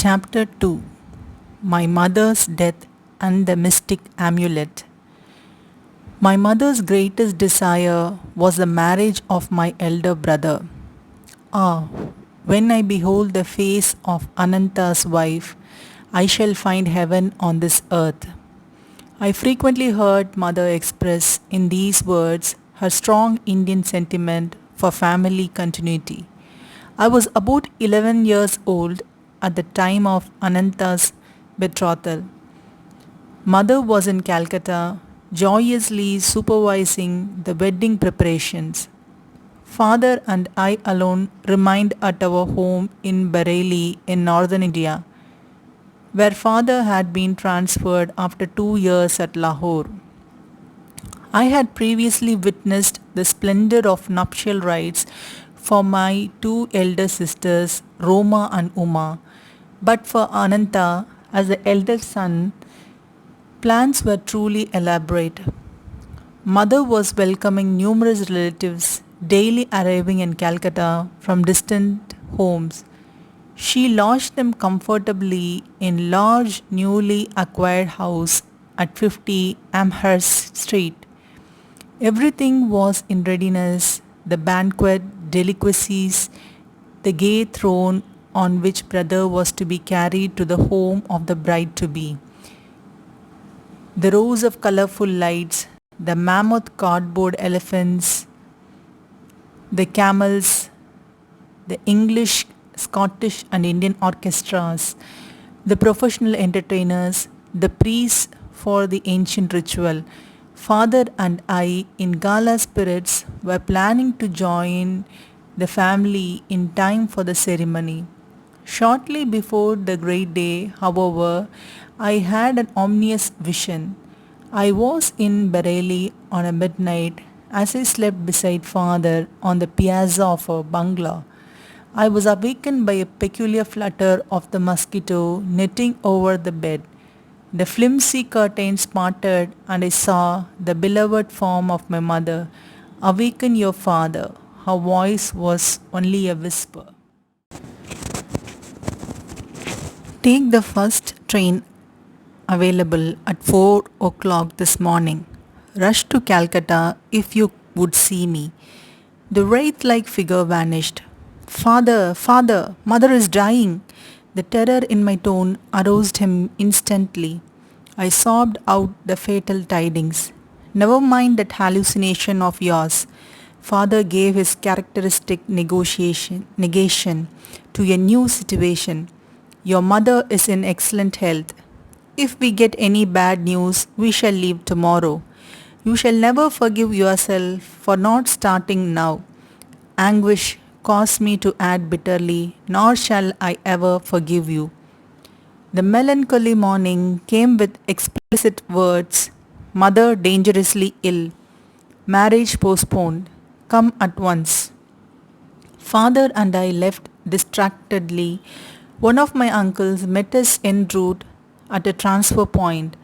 Chapter 2. My Mother's Death and the Mystic Amulet. My mother's greatest desire was the marriage of my elder brother. Ah, when I behold the face of Ananta's wife, I shall find heaven on this earth. I frequently heard mother express in these words her strong Indian sentiment for family continuity. I was about 11 years old at the time of Ananta's betrothal. Mother was in Calcutta, joyously supervising the wedding preparations. Father and I alone remained at our home in Bareilly in northern India, where father had been transferred after 2 years at Lahore. I had previously witnessed the splendor of nuptial rites for my two elder sisters, Roma and Uma, but for Ananta, as the eldest son, plans were truly elaborate. Mother was welcoming numerous relatives daily arriving in Calcutta from distant homes. She lodged them comfortably in large newly acquired house at 50 Amherst Street. Everything was in readiness, the banquet, delicacies, the gay throne on which brother was to be carried to the home of the bride to be. The rows of colorful lights, the mammoth cardboard elephants, the camels, the English, Scottish, and Indian orchestras, the professional entertainers, the priests for the ancient ritual. Father and I, in gala spirits, were planning to join the family in time for the ceremony. Shortly before the great day, however, I had an ominous vision. I was in Bareilly on a midnight as I slept beside father on the piazza of a bungalow. I was awakened by a peculiar flutter of the mosquito knitting over the bed. The flimsy curtains parted and I saw the beloved form of my mother. Awaken your father. Her voice was only a whisper. Take the first train available at 4 o'clock this morning. Rush to Calcutta if you would see me. The wraith like figure vanished. Father, father, mother is dying. The terror in my tone aroused him instantly. I sobbed out the fatal tidings. Never mind that hallucination of yours. Father gave his characteristic negation to a new situation. Your mother is in excellent health. If we get any bad news, we shall leave tomorrow. You shall never forgive yourself for not starting now. Anguish caused me to add bitterly, nor shall I ever forgive you. The melancholy morning came with explicit words. Mother dangerously ill. Marriage postponed. Come at once. Father and I left distractedly. One of my uncles met us en route at a transfer point.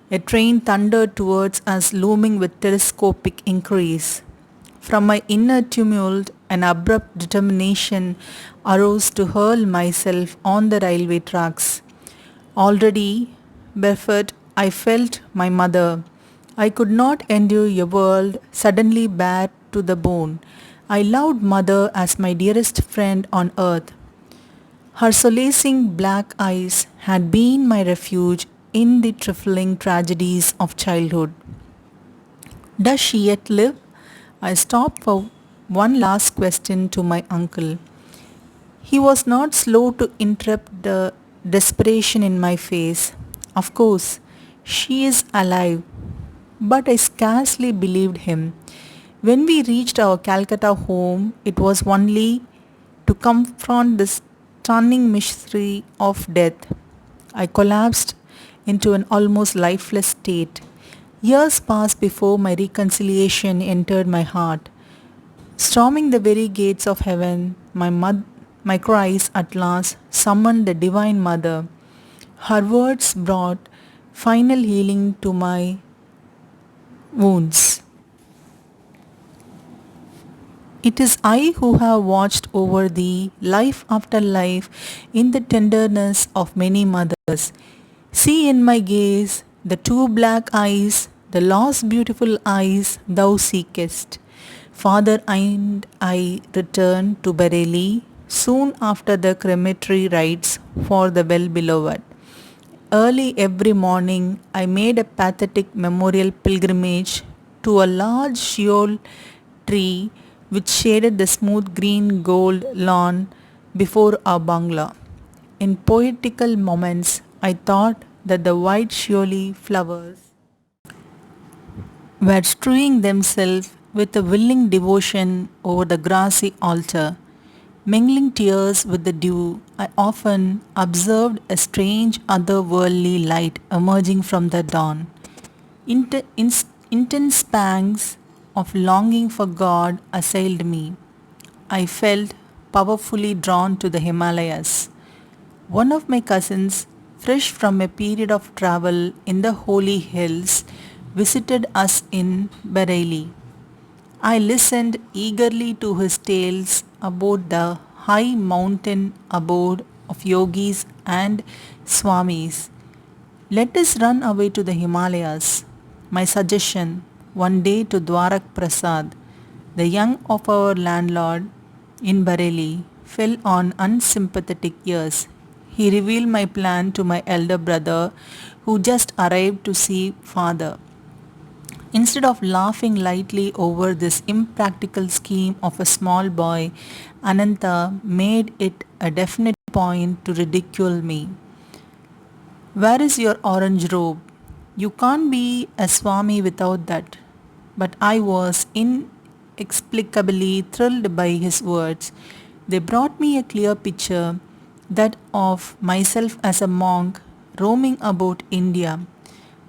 A train thundered towards us, looming with telescopic increase. From my inner tumult, an abrupt determination arose to hurl myself on the railway tracks. Already, barefoot, I felt my mother. I could not endure a world suddenly bare to the bone. I loved mother as my dearest friend on earth. Her solacing black eyes had been my refuge in the trifling tragedies of childhood. Does she yet live? I stopped for one last question to my uncle. He was not slow to interrupt the desperation in my face. Of course, she is alive. But I scarcely believed him. When we reached our Calcutta home, it was only to confront the stunning mystery of death. I collapsed into an almost lifeless state. Years passed before my reconciliation entered my heart. Storming the very gates of heaven, my cries at last summoned the Divine Mother. Her words brought final healing to my wounds. It is I who have watched over thee, life after life, in the tenderness of many mothers. See in my gaze the two black eyes, the lost beautiful eyes thou seekest. Father and I returned to Bareilly soon after the crematory rites for the well beloved. Early every morning, I made a pathetic memorial pilgrimage to a large sheol tree which shaded the smooth green gold lawn before our bungalow. In poetical moments, I thought that the white sheoli flowers were strewing themselves with a willing devotion over the grassy altar. Mingling tears with the dew, I often observed a strange otherworldly light emerging from the dawn. Intense pangs of longing for God assailed me. I felt powerfully drawn to the Himalayas. One of my cousins, fresh from a period of travel in the holy hills, visited us in Bareilly. I listened eagerly to his tales about the high mountain abode of yogis and swamis. Let us run away to the Himalayas. My suggestion one day to Dwarak Prasad, the young of our landlord in Bareilly, fell on unsympathetic ears. He revealed my plan to my elder brother, who just arrived to see father. Instead of laughing lightly over this impractical scheme of a small boy, Ananta made it a definite point to ridicule me. Where is your orange robe? You can't be a Swami without that. But I was inexplicably thrilled by his words. They brought me a clear picture, that of myself as a monk roaming about India.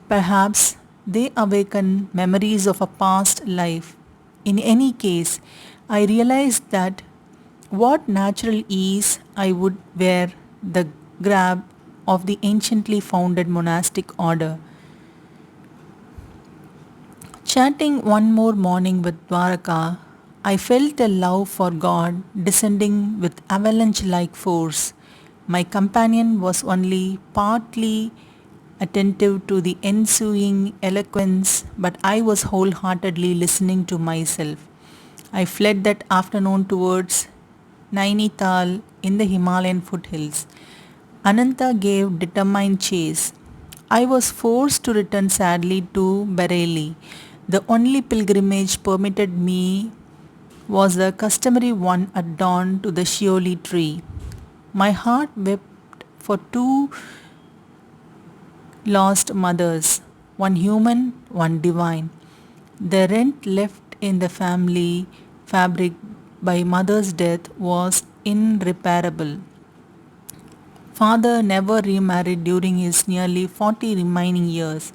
Perhaps they awaken memories of a past life. In any case, I realized that what natural ease I would wear the garb of the anciently founded monastic order. Chatting one more morning with Dwaraka, I felt a love for God descending with avalanche like force. My companion was only partly attentive to the ensuing eloquence, but I was wholeheartedly listening to myself. I fled that afternoon towards Nainital in the Himalayan foothills. Ananta gave determined chase. I was forced to return sadly to Bareilly. The only pilgrimage permitted me was the customary one at dawn to the Shioli tree. My heart wept for two lost mothers, one human, one divine. The rent left in the family fabric by mother's death was irreparable. Father never remarried during his nearly 40 remaining years.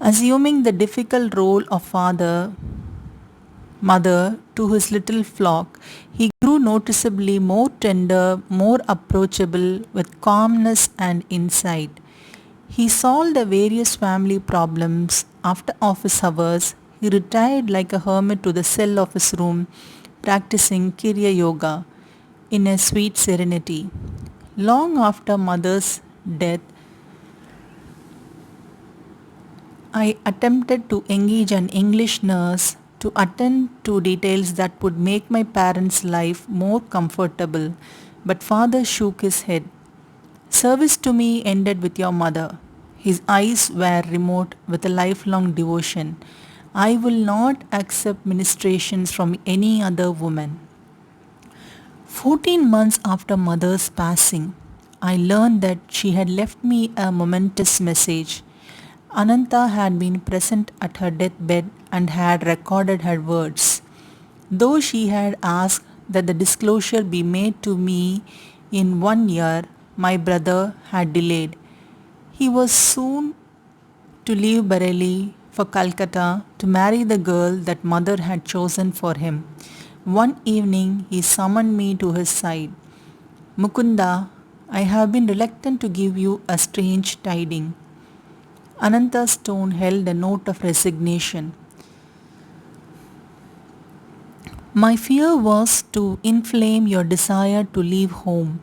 Assuming the difficult role of father, mother to his little flock, he grew noticeably more tender, more approachable, with calmness and insight. He solved the various family problems after office hours. He retired like a hermit to the cell of his room, practicing Kriya Yoga in a sweet serenity. Long after mother's death, I attempted to engage an English nurse to attend to details that would make my parents' life more comfortable, but father shook his head. Service to me ended with your mother. His eyes were remote with a lifelong devotion. I will not accept ministrations from any other woman. 14 months after mother's passing, I learned that she had left me a momentous message. Ananta had been present at her deathbed and had recorded her words. Though she had asked that the disclosure be made to me in 1 year, my brother had delayed. He was soon to leave Bareilly for Calcutta to marry the girl that mother had chosen for him. One evening he summoned me to his side. Mukunda, I have been reluctant to give you a strange tiding. Ananta's tone held a note of resignation. My fear was to inflame your desire to leave home,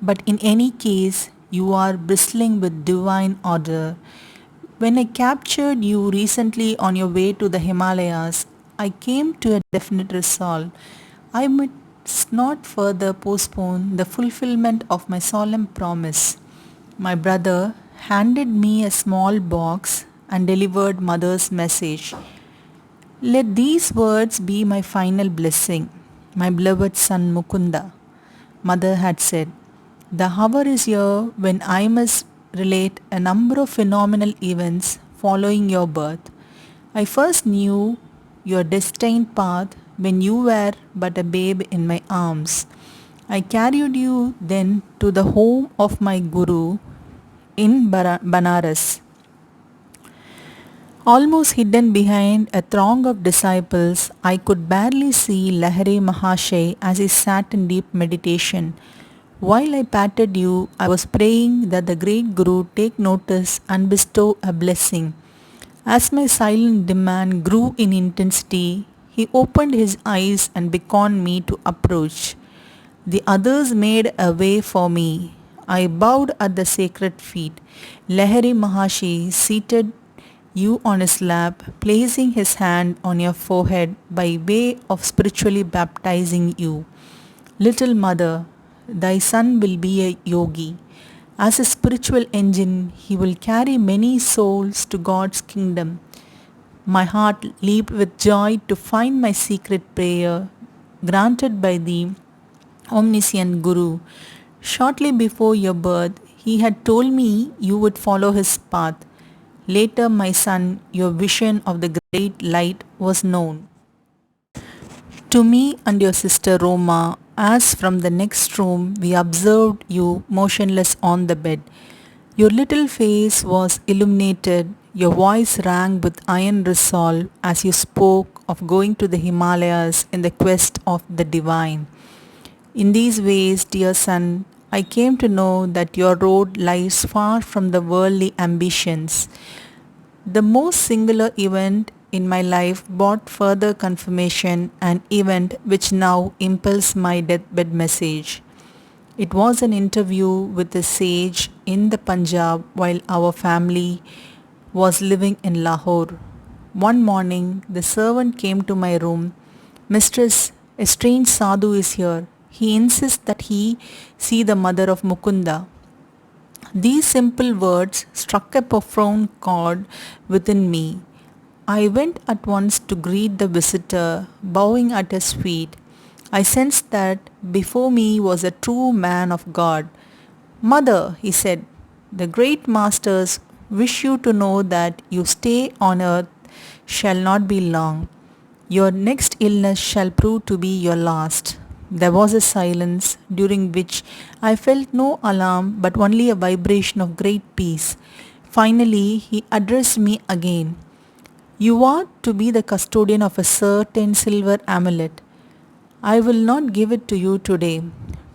but in any case, you are bristling with divine order. When I captured you recently on your way to the Himalayas, I came to a definite resolve. I must not further postpone the fulfillment of my solemn promise. My brother handed me a small box and delivered mother's message. Let these words be my final blessing, my beloved son Mukunda. Mother had said, the hour is here when I must relate a number of phenomenal events following your birth. I first knew your destined path when you were but a babe in my arms. I carried you then to the home of my Guru in Banaras. Almost hidden behind a throng of disciples, I could barely see Lahari Mahashay as he sat in deep meditation. While I patted you, I was praying that the great Guru take notice and bestow a blessing. As my silent demand grew in intensity, he opened his eyes and beckoned me to approach. The others made a way for me. I bowed at the sacred feet. Lahari Maharshi seated you on his lap, placing his hand on your forehead by way of spiritually baptizing you. Little mother, thy son will be a yogi. As a spiritual engine, he will carry many souls to God's kingdom. My heart leaped with joy to find my secret prayer granted by the omniscient Guru. Shortly before your birth, he had told me you would follow his path. Later, my son, your vision of the great light was known to me and your sister Roma, as from the next room we observed you motionless on the bed. Your little face was illuminated, your voice rang with iron resolve as you spoke of going to the Himalayas in the quest of the divine. In these ways, dear son, I came to know that your road lies far from the worldly ambitions. The most singular event in my life brought further confirmation, an event which now impels my deathbed message. It was an interview with a sage in the Punjab while our family was living in Lahore. One morning, the servant came to my room. Mistress, a strange sadhu is here. He insists that he see the mother of Mukunda. These simple words struck a profound chord within me. I went at once to greet the visitor, bowing at his feet. I sensed that before me was a true man of God. Mother, he said, the great masters wish you to know that your stay on earth shall not be long. Your next illness shall prove to be your last. There was a silence during which I felt no alarm but only a vibration of great peace. Finally, he addressed me again. You are to be the custodian of a certain silver amulet. I will not give it to you today.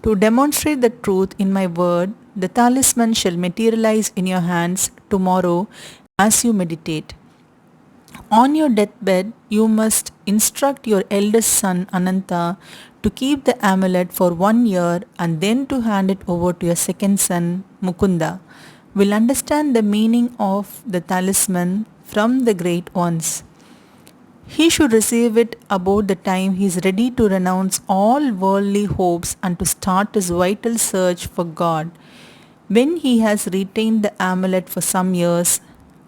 To demonstrate the truth in my word, the talisman shall materialize in your hands tomorrow as you meditate. On your deathbed, you must instruct your eldest son Ananta to keep the amulet for 1 year and then to hand it over to your second son Mukunda. Will understand the meaning of the talisman from the great ones. He should receive it about the time he is ready to renounce all worldly hopes and to start his vital search for God. When he has retained the amulet for some years,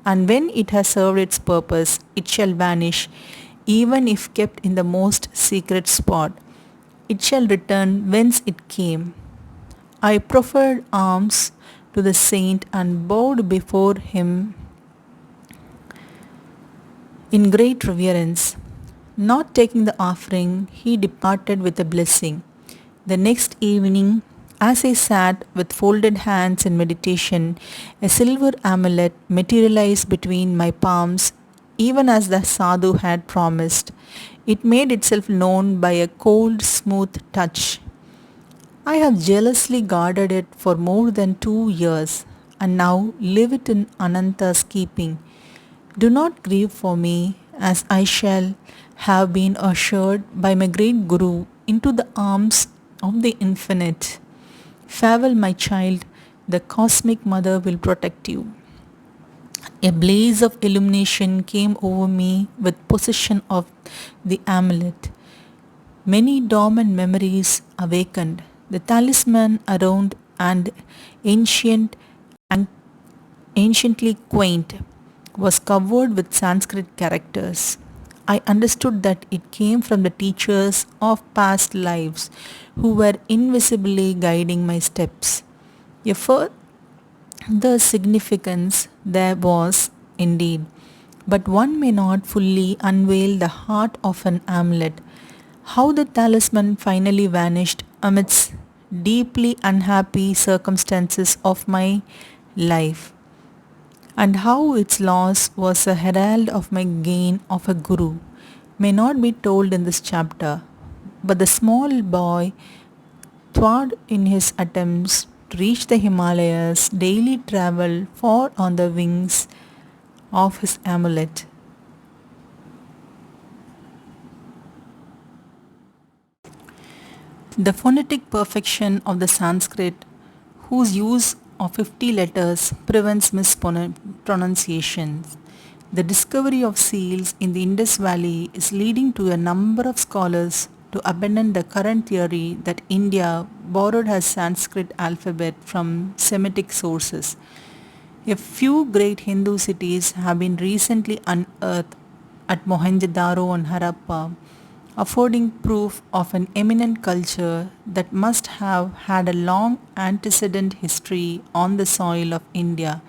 and when it has served its purpose, it shall vanish, even if kept in the most secret spot. It shall return whence it came. I proffered arms to the saint and bowed before him in great reverence. Not taking the offering, he departed with a blessing. The next evening, as I sat with folded hands in meditation, a silver amulet materialized between my palms, even as the sadhu had promised. It made itself known by a cold, smooth touch. I have jealously guarded it for more than 2 years, and now leave it in Ananta's keeping. Do not grieve for me, as I shall have been ushered by my great Guru into the arms of the infinite. Farewell, my child, the cosmic mother will protect you. A blaze of illumination came over me with possession of the amulet. Many dormant memories awakened. The talisman around and ancient and anciently quaint was covered with Sanskrit characters. I understood that it came from the teachers of past lives who were invisibly guiding my steps. A further significance there was indeed, but one may not fully unveil the heart of an amulet. How the talisman finally vanished amidst deeply unhappy circumstances of my life, and how its loss was a herald of my gain of a guru, may not be told in this chapter. But the small boy, thwarted in his attempts to reach the Himalayas, daily traveled far on the wings of his amulet. The phonetic perfection of the Sanskrit, whose use of 50 letters prevents mispronunciations. The discovery of seals in the Indus Valley is leading to a number of scholars to abandon the current theory that India borrowed her Sanskrit alphabet from Semitic sources. A few great Hindu cities have been recently unearthed at Mohenjo-daro and Harappa, affording proof of an eminent culture that must have had a long antecedent history on the soil of India,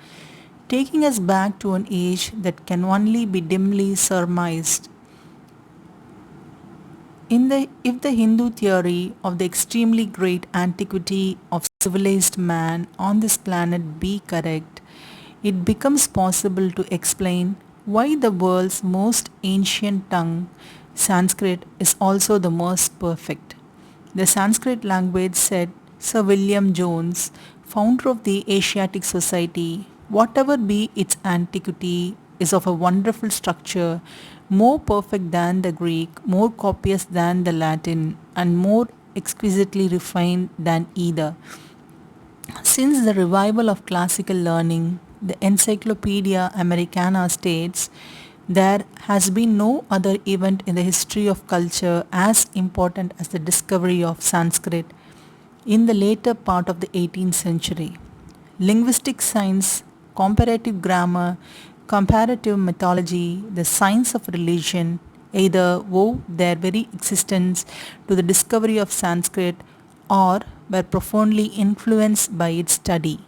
taking us back to an age that can only be dimly surmised. If the Hindu theory of the extremely great antiquity of civilized man on this planet be correct, it becomes possible to explain why the world's most ancient tongue, Sanskrit, is also the most perfect. The Sanskrit language, said Sir William Jones, founder of the Asiatic Society, whatever be its antiquity, is of a wonderful structure, more perfect than the Greek, more copious than the Latin, and more exquisitely refined than either. Since the revival of classical learning, the Encyclopedia Americana states, there has been no other event in the history of culture as important as the discovery of Sanskrit in the later part of the 18th century. Linguistic science, comparative grammar, comparative mythology, the science of religion either owe their very existence to the discovery of Sanskrit or were profoundly influenced by its study.